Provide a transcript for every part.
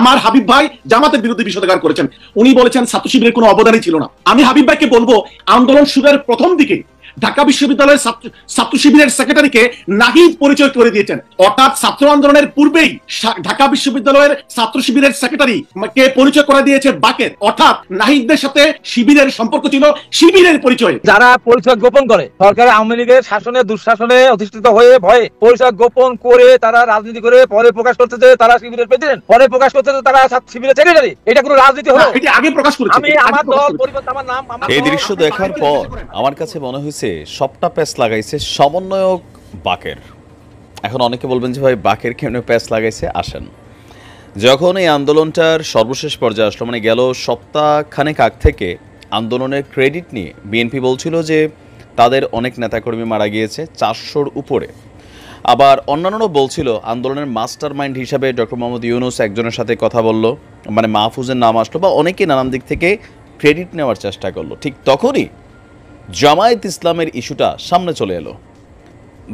আমার হাবিব ভাই জামাতের বিরুদ্ধে বিষোদগার করেছেন। উনি বলেছেন ছাত্র শিবিরের কোনো অবদানই ছিল না। আমি হাবিব ভাইকে বলবো, আন্দোলন শুরুর প্রথম দিকে ঢাকা বিশ্ববিদ্যালয়ের ছাত্র শিবিরের সেক্রেটারিকে নাহিদ পরিচয় করে দিয়েছেন। অর্থাৎ ছাত্র আন্দোলনের পূর্বেই ঢাকা বিশ্ববিদ্যালয়ের ছাত্র শিবিরের সেক্রেটারি কে পরিচয় করে দিয়েছে বাকের। অর্থাৎ নাহিদদের সাথে শিবিরের সম্পর্ক ছিল শিবিরের পরিচয়। যারা পরিচয় গোপন করে সরকারের আওয়ামী লীগের শাসনে দুঃশাসনে অধিষ্ঠিত হয়ে ভয়ে পরিচয় গোপন করে তারা রাজনীতি করে পরে প্রকাশ করতেছে তারা শিবিরের প্রেসিডেন্ট, পরে প্রকাশ করতেছে তারা শিবিরের সেক্রেটারি। এটা কোনো রাজনীতি হলো? এটা আগে প্রকাশ করেছে। আমি আমার দল পরিবর্তন আমার নাম। এই দৃশ্য দেখার পর আমার কাছে মনে হয়েছে সবটা প্যাচ লাগাইছে সমন্বয়ক বাকের। এখন অনেকে বলবেন যে ভাই বাকের কেন প্যাচ লাগাইছে। আসেন, যখন এই আন্দোলনটার সর্বশেষ পর্যায়ে আসলো, মানে গেল সপ্তাহখানেক আগ থেকে আন্দোলনের ক্রেডিট নিয়ে বিএনপি বলছিল যে তাদের অনেক নেতাকর্মী মারা গিয়েছে, 400-র উপরে। আবার অন্যান্যরা বলছিল আন্দোলনের মাস্টার মাইন্ড হিসাবে ডক্টর মোহাম্মদ ইউনূস একজনের সাথে কথা বলল, মানে মাহফুজের নাম আসলো, বা অনেকে নানান দিক থেকে ক্রেডিট নেওয়ার চেষ্টা করলো। ঠিক তখনই জামায়াত ইসলামের ইস্যুটা সামনে চলে এলো।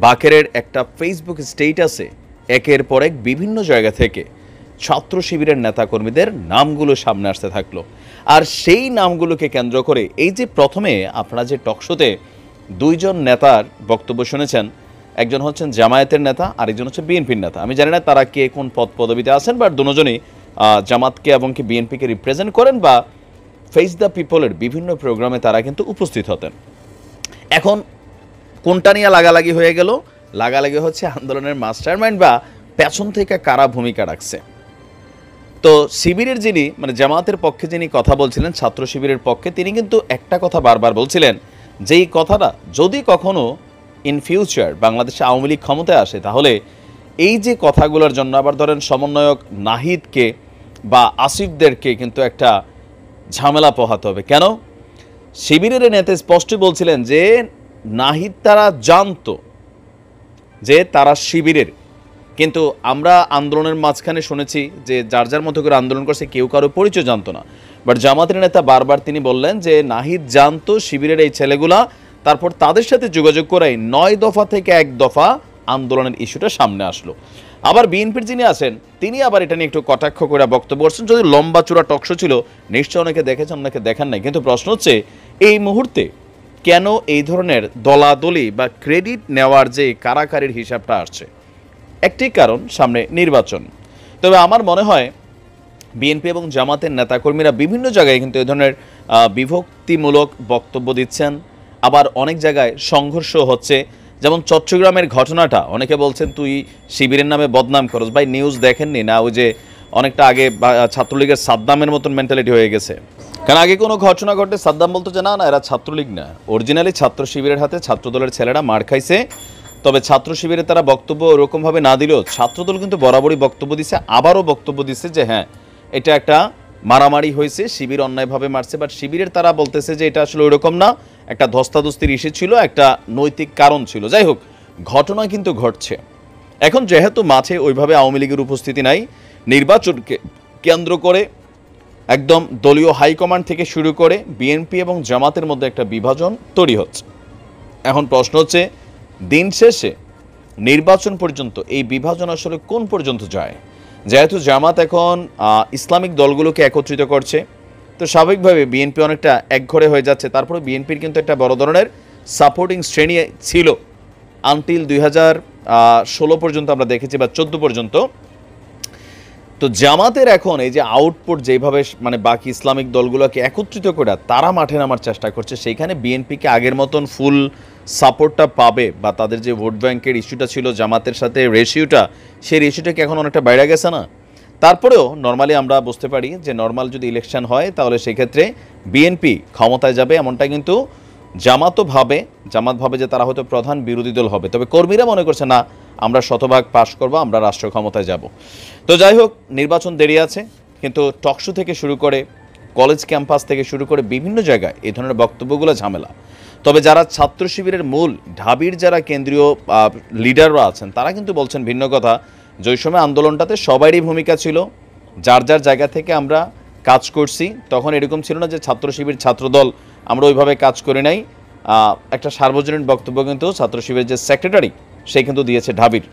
বাকেরের একটা ফেসবুক স্টেটাসে একের পর এক বিভিন্ন জায়গা থেকে ছাত্র শিবিরের নেতাকর্মীদের নামগুলো সামনে আসতে থাকলো। আর সেই নামগুলোকে কেন্দ্র করে এই যে প্রথমে আপনারা যে টকশোতে দুইজন নেতার বক্তব্য শুনেছেন, একজন হচ্ছেন জামায়াতের নেতা, আরেকজন হচ্ছে বিএনপির নেতা। আমি জানি না তারা কে কোন পদ পদবিতে আছেন, বাট দুজনই জামাতকে এবং কি বিএনপিকে রিপ্রেজেন্ট করেন বা ফেস দ্য পিপলের বিভিন্ন প্রোগ্রামে তারা কিন্তু উপস্থিত হতেন। এখন কোনটা নিয়ে লাগালাগি হয়ে গেল? লাগালাগি হচ্ছে আন্দোলনের মাস্টারমাইন্ড বা পেছন থেকে কারা ভূমিকা রাখছে। তো শিবিরের যিনি, মানে জামাতের পক্ষে যিনি কথা বলছিলেন, ছাত্র শিবিরের পক্ষে, তিনি কিন্তু একটা কথা বারবার বলছিলেন, যেই কথাটা যদি কখনো ইন ফিউচার বাংলাদেশে আওয়ামী লীগ ক্ষমতায় আসে, তাহলে এই যে কথাগুলোর জন্য আবার ধরেন সমন্বয়ক নাহিদকে বা আসিফদেরকে কিন্তু একটা ঝামেলা পোহাতে হবে। কেন? শিবিরের নেতা স্পষ্ট বলছিলেন যে নাহিদ তারা জানতো যে তারা শিবিরের, কিন্তু আমরা আন্দোলনের মাঝখানে শুনেছি যে যার যার মতো করে আন্দোলন করছে, কেউ কারো পরিচয় জানতো না। বাট জামাতের নেতা বারবার তিনি বললেন যে নাহিদ জানতো শিবিরের এই ছেলেগুলা, তারপর তাদের সাথে যোগাযোগ করাই 9 দফা থেকে 1 দফা আন্দোলনের ইস্যুটা সামনে আসলো। আবার বিএনপির যিনি আছেন তিনি আবার এটা নিয়ে একটু কটাক্ষ করে বক্তব্য করছেন। যদি লম্বা চূড়া টকশো ছিল, নিশ্চয় অনেকে দেখেছেন, অনেকে দেখেন নাই। কিন্তু প্রশ্ন হচ্ছে এই মুহূর্তে কেন এই ধরনের দলাদলি বা ক্রেডিট নেওয়ার যে কারাকারির হিসাবটা আসছে? একটি কারণ, সামনে নির্বাচন। তবে আমার মনে হয় বিএনপি এবং জামাতের নেতাকর্মীরা বিভিন্ন জায়গায় কিন্তু এই ধরনের বিভক্তিমূলক বক্তব্য দিচ্ছেন। আবার অনেক জায়গায় সংঘর্ষ হচ্ছে। যেমন চট্টগ্রামের ঘটনাটা, অনেকে বলছেন তুই শিবিরের নামে বদনাম করস। ভাই নিউজ দেখেননি না? ওই যে অনেকটা আগে ছাত্রলীগের সাদ্দামের মতন মেন্টালিটি হয়ে গেছে। কারণ আগে কোনো ঘটনা ঘটে সাদ্দাম বলতো যে না না এরা ছাত্রলীগ না, অরিজিনালি ছাত্র শিবিরের হাতে ছাত্রদলের ছেলেরা মার খাইছে। তবে ছাত্র শিবিরে তারা বক্তব্য ওরকমভাবে না দিলেও ছাত্রদল কিন্তু বরাবরই বক্তব্য দিচ্ছে, আবারও বক্তব্য দিচ্ছে যে হ্যাঁ এটা একটা মারামারি হয়েছে, শিবির অন্যায়ভাবে মারছে। বাট শিবিরের তারা বলতেছে যে এটা আসলে ওইরকম না, একটা ধস্তাধস্তির ইস্যু ছিল, একটা নৈতিক কারণ ছিল। যাই হোক, ঘটনা কিন্তু ঘটছে। এখন যেহেতু মাঠে ওইভাবে আওয়ামী লীগের উপস্থিতি নাই, নির্বাচনকে কেন্দ্র করে একদম দলীয় হাইকমান্ড থেকে শুরু করে বিএনপি এবং জামাতের মধ্যে একটা বিভাজন তৈরি হচ্ছে। এখন প্রশ্ন হচ্ছে দিন শেষে নির্বাচন পর্যন্ত এই বিভাজন আসলে কোন পর্যন্ত যায়? যেহেতু জামাত এখন ইসলামিক দলগুলোকে একত্রিত করছে, তো স্বাভাবিকভাবে বিএনপি অনেকটা একঘরে হয়ে যাচ্ছে। তারপরে বিএনপির কিন্তু একটা বড় ধরনের সাপোর্টিং শ্রেণী ছিল আনটিল 2016 পর্যন্ত আমরা দেখেছি, বা 14 পর্যন্ত। তো জামাতের এখন এই যে আউটপুট যেভাবে মানে বাকি ইসলামিক দলগুলোকে একত্রিত করে তারা মাঠে নামার চেষ্টা করছে, সেইখানে বিএনপিকে আগের মতন ফুল সাপোর্টটা পাবে, বা তাদের যে ভোট ব্যাংকের ইস্যুটা ছিল জামাতের সাথে রেশিওটা, সেই রেশিওটাকে এখন অনেকটা বাইরে গেছে না? তারপরেও নর্মালি আমরা বুঝতে পারি যে নর্মাল যদি ইলেকশন হয় তাহলে সেক্ষেত্রে বিএনপি ক্ষমতায় যাবে, এমনটা কিন্তু জামাত ভাবে যে তারা হয়তো প্রধান বিরোধী দল হবে। তবে কর্মীরা মনে করছে না, আমরা শতভাগ পাশ করব, আমরা রাষ্ট্র ক্ষমতায় যাব। তো যাই হোক, নির্বাচন দেরি আছে, কিন্তু টকশো থেকে শুরু করে কলেজ ক্যাম্পাস থেকে শুরু করে বিভিন্ন জায়গায় এই ধরনের বক্তব্যগুলো ঝামেলা। তবে যারা ছাত্র শিবিরের মূল ঢাবির যারা কেন্দ্রীয় লিডাররা আছেন, তারা কিন্তু বলছেন ভিন্ন কথা। যে সময় আন্দোলনটাতে সবারই ভূমিকা ছিল, যার যার জায়গা থেকে আমরা কাজ করছি। তখন এরকম ছিল না যে ছাত্র শিবির ছাত্রদল, আমরা ওইভাবে কাজ করি নাই। একটা সার্বজনীন বক্তব্য কিন্তু ছাত্র শিবিরের যে সেক্রেটারি, সে কিন্তু দিয়েছে ঢাবির।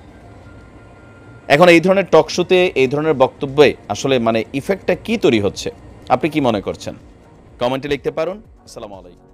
এখন এই ধরনের টক শোতে এই ধরনের বক্তব্যে আসলে মানে ইফেক্টটা কি তৈরি হচ্ছে, আপনি কি মনে করছেন? কমেন্টে লিখতে পারুন। আসসালামু আলাইকুম।